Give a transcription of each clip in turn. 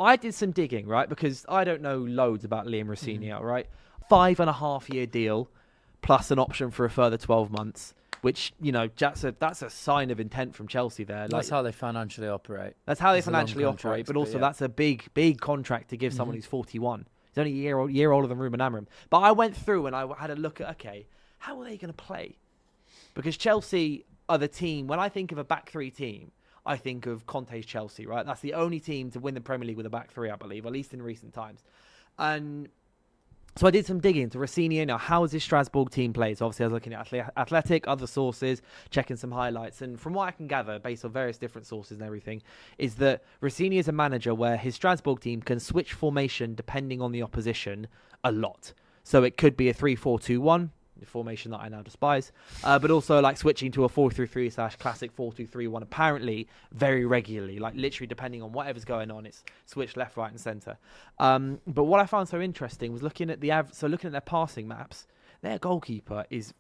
I did some digging, right? Because I don't know loads about Liam Rosenior, right? 5.5-year deal plus an option for a further 12 months, which, that's a sign of intent from Chelsea there. That's how they financially operate. That's how they financially operate, but also that's a big contract to give someone who's 41. He's only a year older than Ruben Amorim. But I went through and I had a look at, okay, how are they going to play? Because Chelsea are the team, when I think of a back three team, I think of Conte's Chelsea, right? That's the only team to win the Premier League with a back three, I believe, at least in recent times. And so I did some digging into Rosenior. Now, how has this Strasbourg team played? So obviously I was looking at Athletic, other sources, checking some highlights. And from what I can gather, based on various different sources and everything, is that Rosenior is a manager where his Strasbourg team can switch formation depending on the opposition a lot. So it could be a 3-4-2-1, the formation that I now despise, but also like switching to a 4-3-3 / classic 4-2-3-1 apparently very regularly, like literally depending on whatever's going on, it's switched left, right and centre. But what I found so interesting was looking at looking at their passing maps. Their goalkeeper is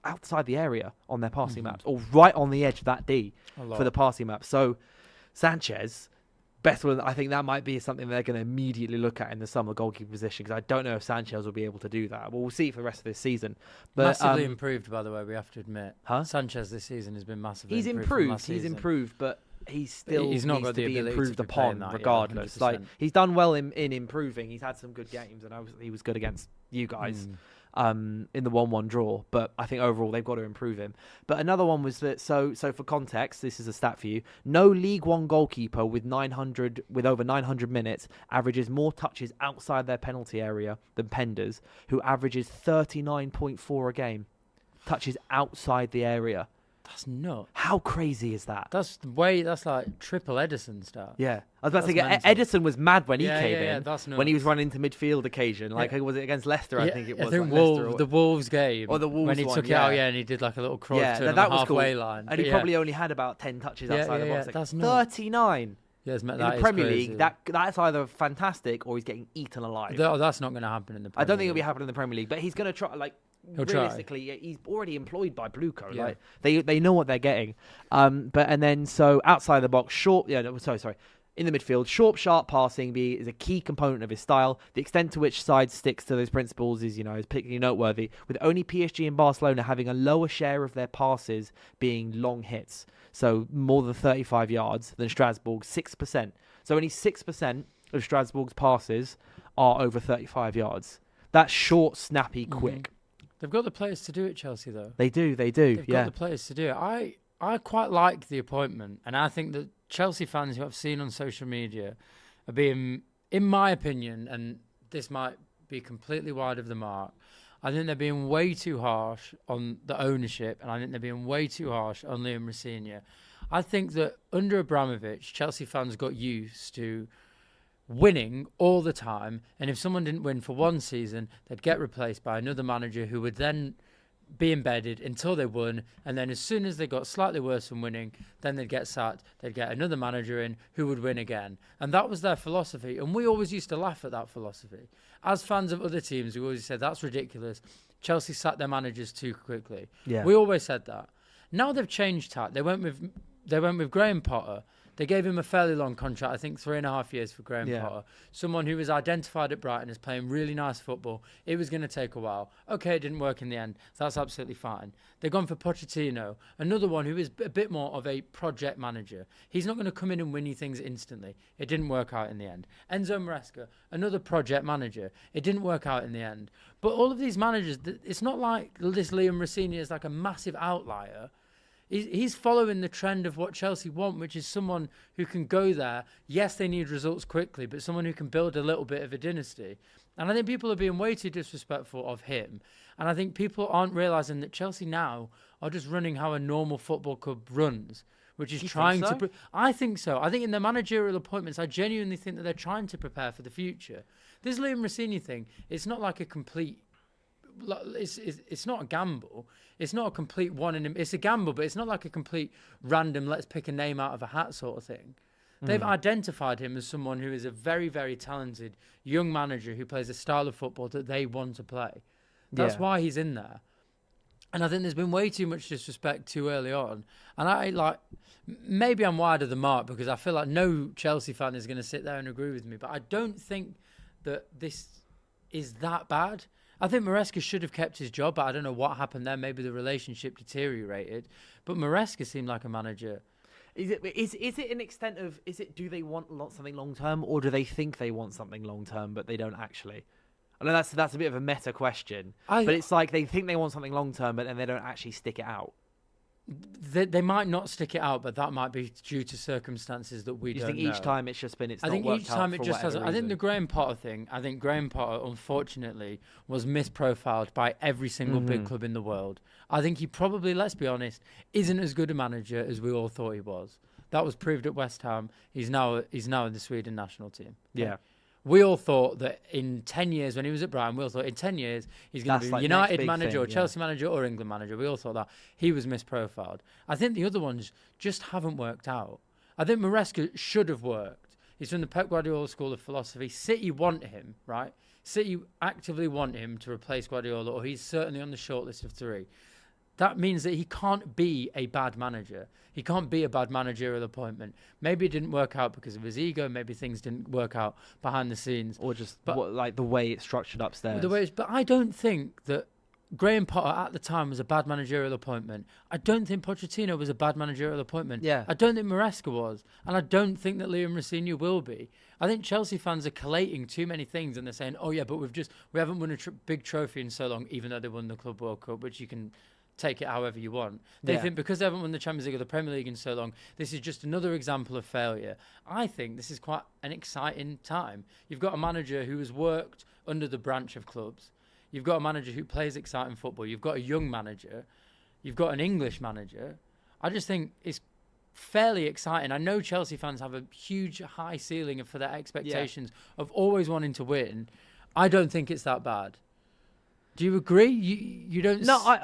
outside the area on their passing maps, or right on the edge of that D for the passing map. So Sanchez, I think that might be something they're going to immediately look at in the summer goalkeeper position, because I don't know if Sanchez will be able to do that. Well, we'll see for the rest of this season. But, massively improved, by the way, we have to admit. Sanchez this season has been massively improved. He's improved, but he's not got to the be improved upon regardless. Yeah, he's done well in improving. He's had some good games, and he was good against you guys. In the 1-1 draw, but I think overall they've got to improve him. But another one was that so for context, this is a stat for you. No League One goalkeeper with over 900 minutes averages more touches outside their penalty area than Penders, who averages 39.4 a game. Touches outside the area. That's nuts. How crazy is that? That's like triple Ederson stuff. Yeah. I was about to say, Ederson was mad when he came in. That's nuts. When he was running into midfield occasion. Was it against Leicester? I think it was. I think the Wolves game. Or the Wolves when he took it out, and he did like a little cross to the halfway line. And he probably only had about 10 touches outside the box. That's 39. Yes, in the Premier League, that's either fantastic or he's getting eaten alive. That's not going to happen in the Premier League. I don't think it'll be happening in the Premier League, but he's going to try, realistically, he's already employed by Blueco. Yeah. They know what they're getting. So outside the box, in the midfield, short, sharp passing is a key component of his style. The extent to which side sticks to those principles is particularly noteworthy, with only PSG and Barcelona having a lower share of their passes being long hits. So more than 35 yards than Strasbourg, 6%. So only 6% of Strasbourg's passes are over 35 yards. That's short, snappy, quick. They've got the players to do it, Chelsea, though. They do. They've got the players to do it. I quite like the appointment, and I think that Chelsea fans who I've seen on social media are being, in my opinion, and this might be completely wide of the mark, I think they're being way too harsh on the ownership, and I think they're being way too harsh on Liam Rosenior. I think that under Abramovich, Chelsea fans got used to winning all the time, and if someone didn't win for one season, they'd get replaced by another manager who would then be embedded until they won, and then as soon as they got slightly worse than winning, then they'd get sacked, they'd get another manager in who would win again. And that was their philosophy, and we always used to laugh at that philosophy. As fans of other teams, we always said, that's ridiculous. Chelsea sacked their managers too quickly. Yeah. We always said that. Now they've changed tack. They went with Graham Potter. They gave him a fairly long contract, I think 3.5 years for Graham Potter. Someone who was identified at Brighton as playing really nice football. It was going to take a while. Okay, it didn't work in the end. That's absolutely fine. They've gone for Pochettino, another one who is a bit more of a project manager. He's not going to come in and win you things instantly. It didn't work out in the end. Enzo Maresca, another project manager. It didn't work out in the end. But all of these managers, it's not like this Liam Rosenior is like a massive outlier. He's following the trend of what Chelsea want, which is someone who can go there. Yes, they need results quickly, but someone who can build a little bit of a dynasty. And I think people are being way too disrespectful of him. And I think people aren't realising that Chelsea now are just running how a normal football club runs, which is trying to... I think so. I think in their managerial appointments, I genuinely think that they're trying to prepare for the future. This Liam Rosenior thing, it's not like a complete... It's not a gamble. It's not a complete one. It's a gamble, but it's not like a complete random, let's pick a name out of a hat sort of thing. They've identified him as someone who is a very, very talented young manager who plays a style of football that they want to play. That's why he's in there. And I think there's been way too much disrespect too early on. And maybe I'm wide of the mark because I feel like no Chelsea fan is going to sit there and agree with me. But I don't think that this is that bad. I think Maresca should have kept his job, but I don't know what happened there. Maybe the relationship deteriorated. But Maresca seemed like a manager. Is it an extent of, do they want something long term, or do they think they want something long term but they don't actually? I know that's a bit of a meta question, but it's like they think they want something long term, but then they don't actually stick it out. They might not stick it out, but that might be due to circumstances that we don't know. You think each time it's just been I think each time it just hasn't. I think the Graham Potter thing. I think Graham Potter, unfortunately, was misprofiled by every single big club in the world. I think he probably, let's be honest, isn't as good a manager as we all thought he was. That was proved at West Ham. He's now in the Sweden national team. Okay? Yeah. We all thought that in 10 years, when he was at Brighton, we all thought in 10 years he's going to be United manager or Chelsea manager or England manager. We all thought that. He was misprofiled. I think the other ones just haven't worked out. I think Maresca should have worked. He's from the Pep Guardiola school of philosophy. City want him, right? City actively want him to replace Guardiola, or he's certainly on the shortlist of 3. That means that he can't be a bad manager. He can't be a bad managerial appointment. Maybe it didn't work out because of his ego. Maybe things didn't work out behind the scenes. Or just like the way it's structured upstairs. But I don't think that Graham Potter at the time was a bad managerial appointment. I don't think Pochettino was a bad managerial appointment. Yeah. I don't think Maresca was. And I don't think that Liam Rosenior will be. I think Chelsea fans are collating too many things and they're saying, oh yeah, but we haven't won a big trophy in so long, even though they won the Club World Cup, which you can take it however you want. They think because they haven't won the Champions League or the Premier League in so long, this is just another example of failure. I think this is quite an exciting time. You've got a manager who has worked under the branch of clubs. You've got a manager who plays exciting football. You've got a young manager. You've got an English manager. I just think it's fairly exciting. I know Chelsea fans have a huge high ceiling for their expectations of always wanting to win. I don't think it's that bad. Do you agree? You don't... No,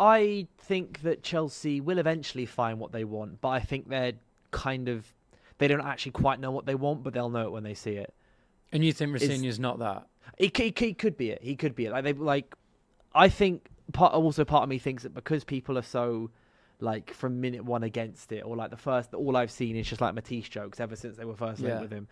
I think that Chelsea will eventually find what they want, but I think they don't actually quite know what they want, but they'll know it when they see it. And you think Rosenior's not that? He could be it. He could be it. I think part of me thinks that because people are so from minute one against it, or all I've seen is just Matisse jokes ever since they were first linked with him.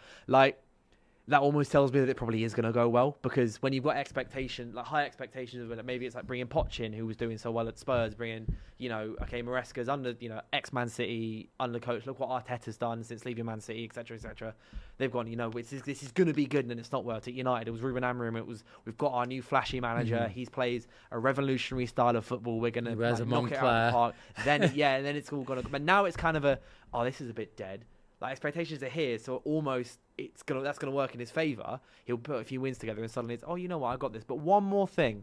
That almost tells me that it probably is going to go well, because when you've got high expectations of it, maybe it's like bringing Poch in, who was doing so well at Spurs, bringing, Maresca's under, ex-Man City under coach. Look what Arteta's done since leaving Man City, etc., etc. They've gone, this is going to be good, and it's not worked at United. It was Ruben Amorim. We've got our new flashy manager. Mm-hmm. He plays a revolutionary style of football. We're going to knock it out of the park. Then and then it's all going to. But now it's kind of this is a bit dead. Expectations are here, so almost that's gonna work in his favour. He'll put a few wins together, and suddenly it's you know what, I got this. But one more thing,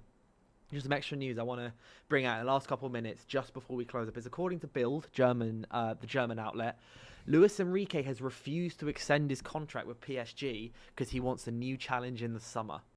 just some extra news I want to bring out in the last couple of minutes, just before we close up, is according to Bild, the German outlet, Luis Enrique has refused to extend his contract with PSG because he wants a new challenge in the summer.